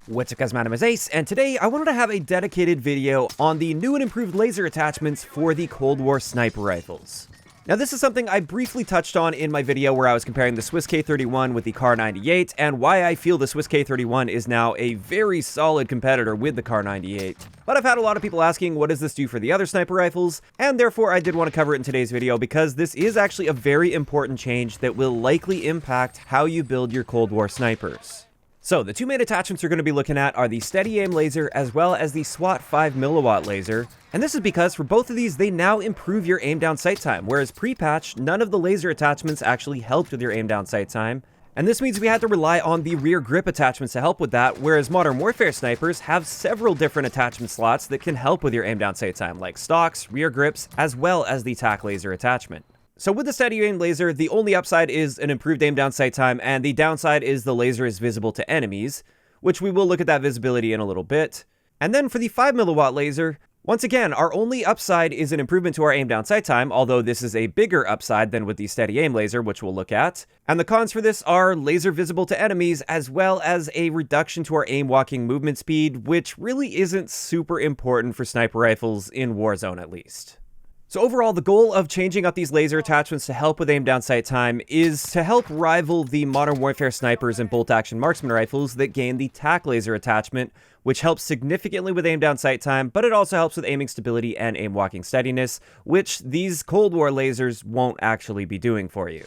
What's up guys, my name is Ace, and today I wanted to have a dedicated video on the new and improved laser attachments for the Cold War sniper rifles. Now this is something I briefly touched on in my video where I was comparing the Swiss K31 with the Kar98, and why I feel the Swiss K31 is now a very solid competitor with the Kar98. But I've had a lot of people asking what does this do for the other sniper rifles, and therefore I did want to cover it in today's video because this is actually a very important change that will likely impact how you build your Cold War snipers. So, the two main attachments we're going to be looking at are the Steady Aim laser as well as the SWAT 5mW laser. And this is because for both of these, they now improve your aim down sight time, whereas pre-patch, none of the laser attachments actually helped with your aim down sight time. And this means we had to rely on the rear grip attachments to help with that, whereas Modern Warfare snipers have several different attachment slots that can help with your aim down sight time, like stocks, rear grips, as well as the TAC laser attachment. So with the Steady Aim laser, the only upside is an improved aim down sight time, and the downside is the laser is visible to enemies, which we will look at that visibility in a little bit. And then for the 5mW laser, once again, our only upside is an improvement to our aim down sight time, although this is a bigger upside than with the Steady Aim laser, which we'll look at. And the cons for this are laser visible to enemies, as well as a reduction to our aim walking movement speed, which really isn't super important for sniper rifles in Warzone at least. So overall, the goal of changing up these laser attachments to help with aim down sight time is to help rival the Modern Warfare snipers and bolt action marksman rifles that gain the TAC laser attachment, which helps significantly with aim down sight time, but it also helps with aiming stability and aim walking steadiness, which these Cold War lasers won't actually be doing for you.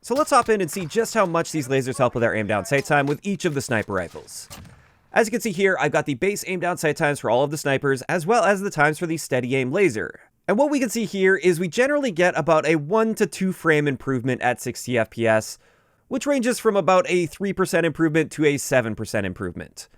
So let's hop in and see just how much these lasers help with our aim down sight time with each of the sniper rifles. As you can see here, I've got the base aim down sight times for all of the snipers, as well as the times for the Steady Aim laser. And what we can see here is we generally get about a 1 to 2 frame improvement at 60 FPS, which ranges from about a 3% improvement to a 7% improvement.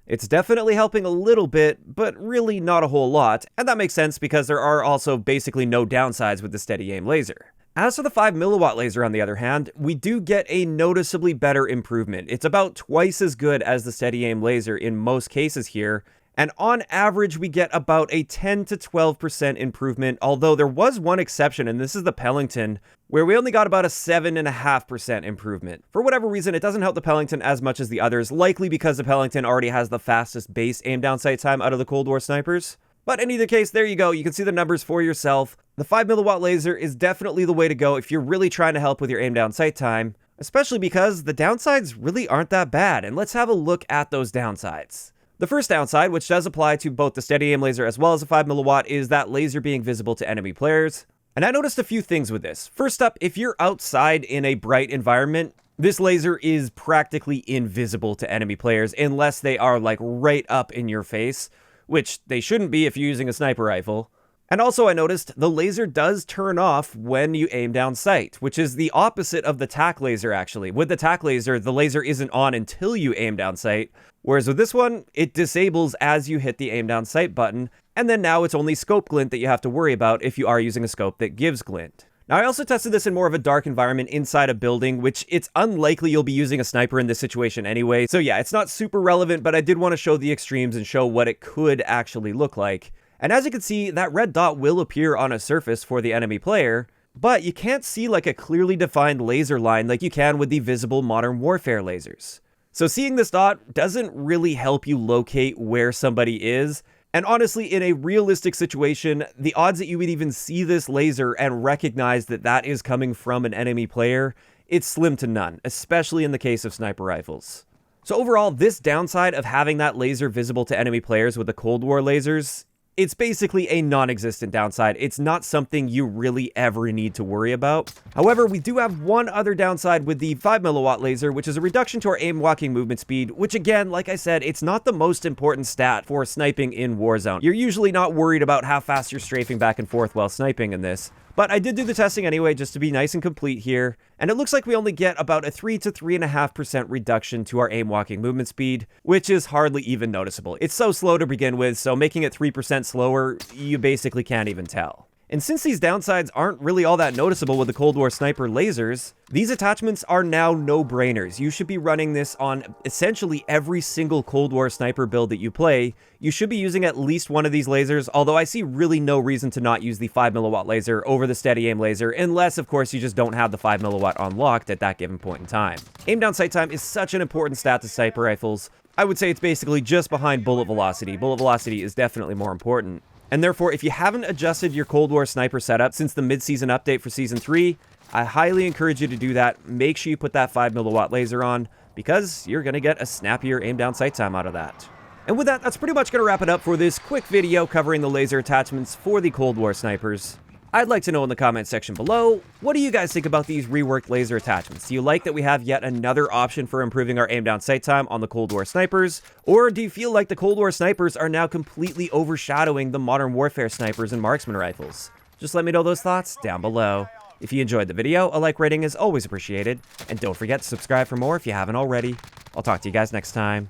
It's definitely helping a little bit, but really not a whole lot, and that makes sense because there are also basically no downsides with the Steady Aim laser. As for the 5mW laser, on the other hand, we do get a noticeably better improvement. It's about twice as good as the Steady Aim laser in most cases here, and on average, we get about a 10 to 12% improvement, although there was one exception, and this is the Pellington, where we only got about a 7.5% improvement. For whatever reason, it doesn't help the Pellington as much as the others, likely because the Pellington already has the fastest base aim down sight time out of the Cold War snipers. But in either case, there you go, you can see the numbers for yourself. The 5mW laser is definitely the way to go if you're really trying to help with your aim down sight time, especially because the downsides really aren't that bad, and let's have a look at those downsides. The first downside, which does apply to both the Steady Aim laser as well as the 5mW, is that laser being visible to enemy players. And I noticed a few things with this. First up, if you're outside in a bright environment, this laser is practically invisible to enemy players unless they are like right up in your face, which they shouldn't be if you're using a sniper rifle. And also I noticed the laser does turn off when you aim down sight, which is the opposite of the TAC laser actually. With the TAC laser, the laser isn't on until you aim down sight, whereas with this one, it disables as you hit the aim down sight button, and then now it's only scope glint that you have to worry about if you are using a scope that gives glint. Now, I also tested this in more of a dark environment inside a building, which it's unlikely you'll be using a sniper in this situation anyway, so yeah, it's not super relevant, but I did want to show the extremes and show what it could actually look like. And as you can see, that red dot will appear on a surface for the enemy player, but you can't see like a clearly defined laser line like you can with the visible Modern Warfare lasers. So seeing this dot doesn't really help you locate where somebody is, and honestly, in a realistic situation, the odds that you would even see this laser and recognize that that is coming from an enemy player, it's slim to none, especially in the case of sniper rifles. So overall, this downside of having that laser visible to enemy players with the Cold War lasers, it's basically a non-existent downside. It's not something you really ever need to worry about. However, we do have one other downside with the 5mW laser, which is a reduction to our aim walking movement speed, which again, like I said, it's not the most important stat for sniping in Warzone. You're usually not worried about how fast you're strafing back and forth while sniping in this. But I did do the testing anyway, just to be nice and complete here, and it looks like we only get about a 3 to 3.5% reduction to our aim walking movement speed, which is hardly even noticeable. It's so slow to begin with, so making it 3% slower, you basically can't even tell. And since these downsides aren't really all that noticeable with the Cold War sniper lasers, these attachments are now no-brainers. You should be running this on essentially every single Cold War sniper build that you play. You should be using at least one of these lasers, although I see really no reason to not use the 5mW laser over the Steady Aim laser, unless of course you just don't have the 5mW unlocked at that given point in time. Aim down sight time is such an important stat to sniper rifles. I would say it's basically just behind bullet velocity. Bullet velocity is definitely more important. And therefore, if you haven't adjusted your Cold War sniper setup since the mid-season update for Season 3, I highly encourage you to do that. Make sure you put that 5 milliwatt laser on, because you're going to get a snappier aim down sight time out of that. And with that, that's pretty much going to wrap it up for this quick video covering the laser attachments for the Cold War snipers. I'd like to know in the comment section below, what do you guys think about these reworked laser attachments? Do you like that we have yet another option for improving our aim down sight time on the Cold War snipers? Or do you feel like the Cold War snipers are now completely overshadowing the Modern Warfare snipers and marksman rifles? Just let me know those thoughts down below. If you enjoyed the video, a like rating is always appreciated, and don't forget to subscribe for more if you haven't already. I'll talk to you guys next time.